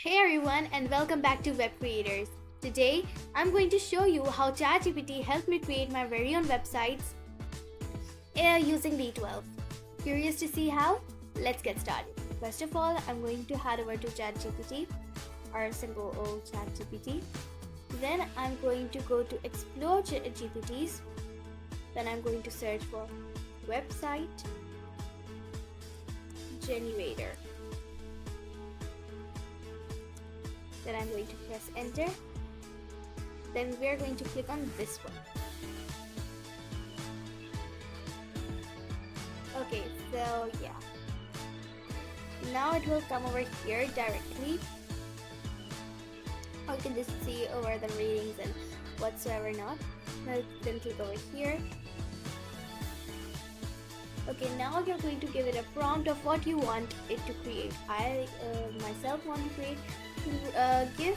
Hey everyone, and welcome back to Web Creators. Today, I'm going to show you how ChatGPT helped me create my very own websites using B12. Curious to see how? Let's get started. First of all, I'm going to head over to ChatGPT, our simple old ChatGPT. Then I'm going to go to Explore GPTs. Then I'm going to search for website generator. Then I'm going to press enter. Then we're going to click on this one. Okay, so yeah. Now it will come over here directly. Or you can just see over the ratings and whatsoever not. Then click over here. Okay, now you're going to give it a prompt of what you want it to create. I myself want to create give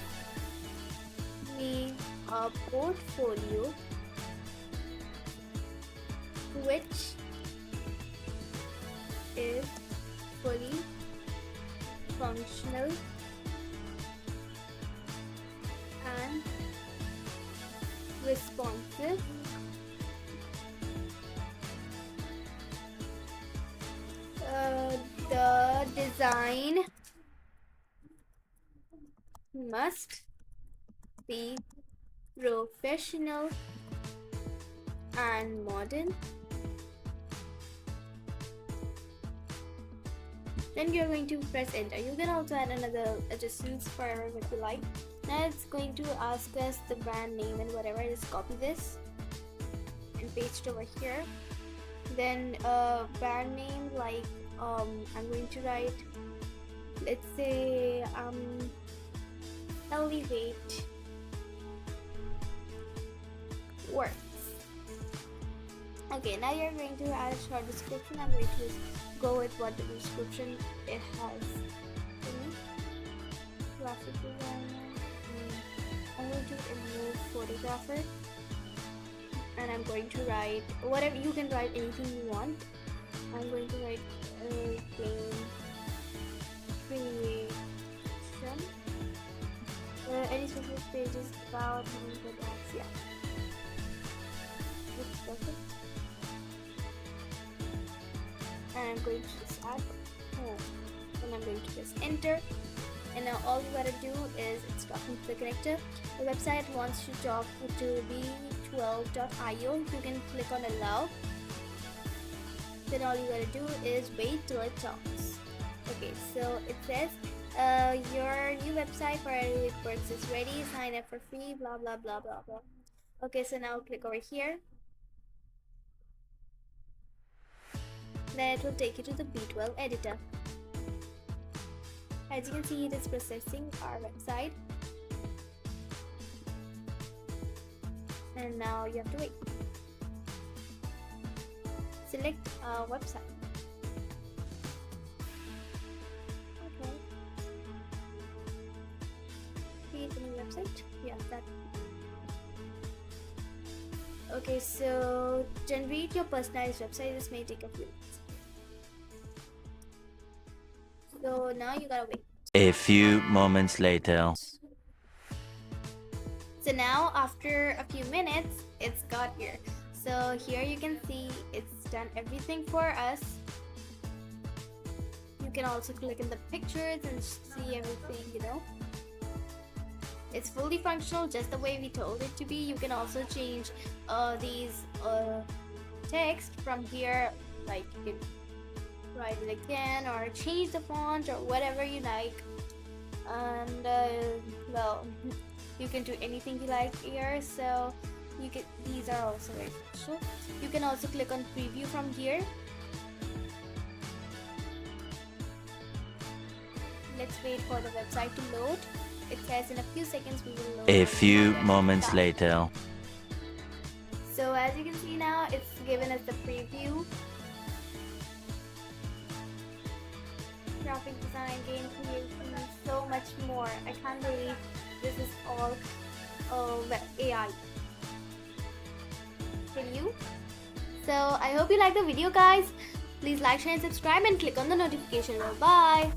me a portfolio which is fully functional and responsive. The design must be professional and modern. Then you're going to press enter. You can also add another adjustments for what you like. Now it's going to ask us the brand name and whatever. Just copy this and paste over here. Then brand name, like I'm going to write, let's say Elevate Works. Okay, now you're going to add a short description. I'm going to go with what the description it has. Graphic designer. I'm going to remove photographer. And I'm going to write whatever. You can write anything you want. I'm going to write game creation. Any specific pages about yeah. It's perfect. And I'm going to just add home. And I'm going to press enter. And now all you gotta do is it's talking to the connector. The website wants to talk to B12.io. You can click on allow. Then all you gotta do is wait till it talks. Okay, so it says your new website for it works is ready. Sign up for free. Blah blah blah blah blah. Okay, so now click over here. Then it will take you to the B12 editor. As you can see, it is processing our website. And now you have to wait. Select a website. Okay. Create a new website. Yeah, that. Okay, so generate your personalized website. This may take a few minutes. So now you gotta wait. A few moments later. So now after a few minutes, it's got here. So here you can see it's done everything for us. You can also click in the pictures and see everything, you know. It's fully functional just the way we told it to be. You can also change these text from here, like you can write it again or change the font or whatever you like. And well, you can do anything you like here. So you can, these are also very functional. You can also click on preview from here. Let's wait for the website to load. It says in a few seconds we will load. A few moments later. So as you can see now, it's given us the preview. Graphic design, game creation, and so much more. I can't believe this is all AI. Can you? So I hope you like the video, guys. Please like, share and subscribe and click on the notification bell. Bye.